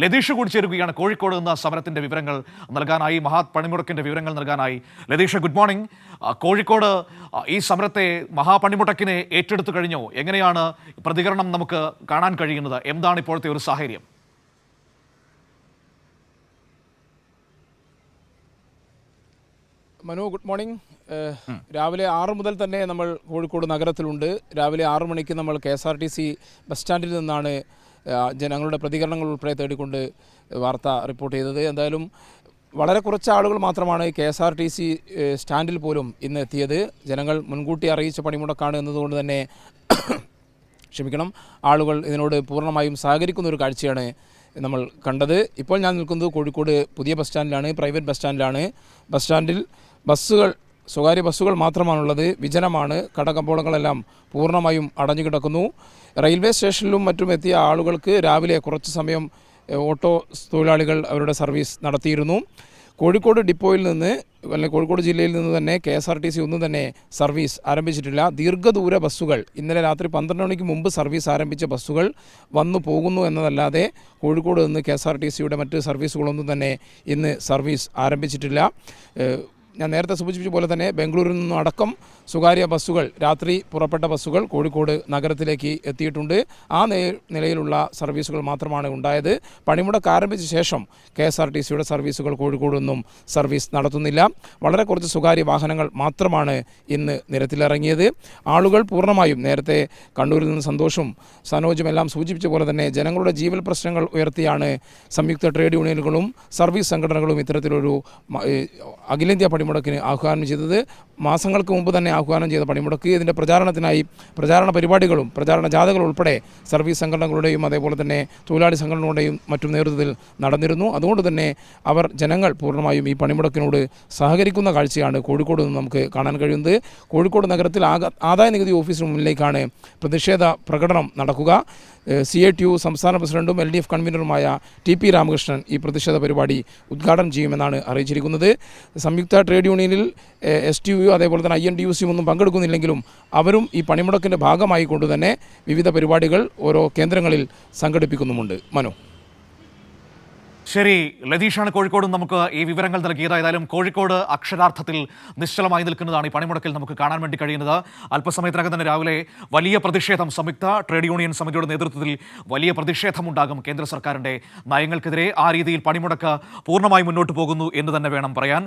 ലതീഷ് കൂടി ചേരുകയാണ് കോഴിക്കോട് നിന്ന് സമരത്തിന്റെ വിവരങ്ങൾ നൽകാനായി, മഹാപണിമുടക്കിന്റെ വിവരങ്ങൾ നൽകാനായി. Latheesh, good morning. കോഴിക്കോട് ഈ സമരത്തെ, മഹാപണിമുടക്കിനെ ഏറ്റെടുത്തു കഴിഞ്ഞോ? എങ്ങനെയാണ് പ്രതികരണം നമുക്ക് കാണാൻ കഴിയുന്നത്? എന്താണ് ഇപ്പോഴത്തെ ഒരു സാഹചര്യം? Manu, good morning. രാവിലെ 6 മുതൽ തന്നെ നമ്മൾ കോഴിക്കോട് നഗരത്തിലുണ്ട്. രാവിലെ 6 മണിക്ക് നമ്മൾ KSRTC ബസ് സ്റ്റാൻഡിൽ നിന്നാണ് ജനങ്ങളുടെ പ്രതികരണങ്ങൾ ഉൾപ്പെടെ തേടിക്കൊണ്ട് വാർത്ത റിപ്പോർട്ട് ചെയ്തത്. എന്തായാലും വളരെ കുറച്ച് ആളുകൾ മാത്രമാണ് KSRTC സ്റ്റാൻഡിൽ പോലും ഇന്ന് എത്തിയത്. ജനങ്ങൾ മുൻകൂട്ടി അറിയിച്ച പണിമുടക്കാണ് എന്നതുകൊണ്ട് തന്നെ ആളുകൾ ഇതിനോട് പൂർണ്ണമായും സഹകരിക്കുന്ന ഒരു കാഴ്ചയാണ് നമ്മൾ കണ്ടത്. ഇപ്പോൾ ഞാൻ നിൽക്കുന്നത് കോഴിക്കോട് പുതിയ ബസ് സ്റ്റാൻഡിലാണ്, പ്രൈവറ്റ് ബസ് സ്റ്റാൻഡിലാണ്. ബസ് സ്റ്റാൻഡിൽ സ്വകാര്യ ബസ്സുകൾ മാത്രമാണുള്ളത്. വിജനമാണ്. കടകമ്പോളങ്ങളെല്ലാം പൂർണ്ണമായും അടഞ്ഞു കിടക്കുന്നു. റെയിൽവേ സ്റ്റേഷനിലും മറ്റും എത്തിയ ആളുകൾക്ക് രാവിലെ കുറച്ച് സമയം ഓട്ടോ തൊഴിലാളികൾ അവരുടെ സർവീസ് നടത്തിയിരുന്നു. കോഴിക്കോട് ഡിപ്പോയിൽ നിന്ന്, അല്ലെങ്കിൽ കോഴിക്കോട് ജില്ലയിൽ നിന്ന് തന്നെ KSRTC ഒന്നും തന്നെ സർവീസ് ആരംഭിച്ചിട്ടില്ല. ദീർഘദൂര ബസ്സുകൾ, ഇന്നലെ രാത്രി 12 മണിക്ക് മുമ്പ് സർവീസ് ആരംഭിച്ച ബസ്സുകൾ വന്നു പോകുന്നു എന്നതല്ലാതെ കോഴിക്കോട് നിന്ന് KSRTCയുടെ മറ്റ് സർവീസുകളൊന്നും തന്നെ ഇന്ന് സർവീസ് ആരംഭിച്ചിട്ടില്ല. ഞാൻ നേരത്തെ സൂചിപ്പിച്ച പോലെ തന്നെ ബംഗളൂരിൽ നിന്നും അടക്കം സ്വകാര്യ ബസ്സുകൾ, രാത്രി പുറപ്പെട്ട ബസ്സുകൾ കോഴിക്കോട് നഗരത്തിലേക്ക് എത്തിയിട്ടുണ്ട്. ആ നിലയിലുള്ള സർവീസുകൾ മാത്രമാണ് ഉണ്ടായത്. പണിമുടക്ക് ആരംഭിച്ച ശേഷം KSRTCയുടെ സർവീസുകൾ കോഴിക്കോട് നിന്നും സർവീസ് നടത്തുന്നില്ല. വളരെ കുറച്ച് സ്വകാര്യ വാഹനങ്ങൾ മാത്രമാണ് ഇന്ന് നിരത്തിലിറങ്ങിയത്. ആളുകൾ പൂർണ്ണമായും, നേരത്തെ കണ്ണൂരിൽ നിന്ന് സന്തോഷും സനോജും എല്ലാം സൂചിപ്പിച്ച പോലെ തന്നെ ജനങ്ങളുടെ ജീവൽ പ്രശ്നങ്ങൾ ഉയർത്തിയാണ് സംയുക്ത ട്രേഡ് യൂണിയനുകളും സർവീസ് സംഘടനകളും ഇത്തരത്തിലൊരു അഖിലേന്ത്യാ പണിമുടക്കിന് ആഹ്വാനം ചെയ്തത്. മാസങ്ങൾക്ക് മുമ്പ് തന്നെ ആഹ്വാനം ചെയ്ത പണിമുടക്ക്, ഇതിൻ്റെ പ്രചാരണത്തിനായി പ്രചാരണ പരിപാടികളും പ്രചാരണ ജാഥകളും ഉൾപ്പെടെ സർവീസ് സംഘടനകളുടെയും അതേപോലെ തന്നെ തൊഴിലാളി സംഘടനകളുടെയും മറ്റും നേതൃത്വത്തിൽ നടന്നിരുന്നു. അതുകൊണ്ട് തന്നെ ജനങ്ങൾ പൂർണ്ണമായും ഈ പണിമുടക്കിനോട് സഹകരിക്കുന്ന കാഴ്ചയാണ് കോഴിക്കോട് നിന്ന് നമുക്ക് കാണാൻ കഴിയുന്നത്. കോഴിക്കോട് നഗരത്തിൽ ആദായ നികുതി ഓഫീസിന് മുന്നിലേക്കാണ് പ്രതിഷേധ പ്രകടനം നടക്കുക. CITU സംസ്ഥാന പ്രസിഡന്റും LDF കൺവീനറുമായ TP രാമകൃഷ്ണൻ ഈ പ്രതിഷേധ പരിപാടി ഉദ്ഘാടനം ചെയ്യുമെന്നാണ് അറിയിച്ചിരിക്കുന്നത്. സംയുക്ത ട്രേഡ് യൂണിയനിൽ STU അതേപോലെ തന്നെ INTUC ഒന്നും പങ്കെടുക്കുന്നില്ലെങ്കിലും അവരും ഈ പണിമുടക്കിൻ്റെ ഭാഗമായി കൊണ്ടുതന്നെ വിവിധ പരിപാടികൾ ഓരോ കേന്ദ്രങ്ങളിൽ സംഘടിപ്പിക്കുന്നുമുണ്ട്. മനു. ശരി, ലതീഷാണ് കോഴിക്കോട് നമുക്ക് ഈ വിവരങ്ങൾ നൽകിയത്. ഏതായാലും കോഴിക്കോട് അക്ഷരാർത്ഥത്തിൽ നിശ്ചലമായി നിൽക്കുന്നതാണ് ഈ പണിമുടക്കിൽ നമുക്ക് കാണാൻ വേണ്ടി കഴിയുന്നത്. അല്പസമയത്തിനകം തന്നെ രാവിലെ വലിയ പ്രതിഷേധം, സംയുക്ത ട്രേഡ് യൂണിയൻ സമിതിയുടെ നേതൃത്വത്തിൽ വലിയ പ്രതിഷേധമുണ്ടാകും കേന്ദ്ര സർക്കാരിൻ്റെ നയങ്ങൾക്കെതിരെ. ആ രീതിയിൽ പണിമുടക്ക് പൂർണ്ണമായി മുന്നോട്ട് പോകുന്നു എന്ന് തന്നെ വേണം പറയാൻ.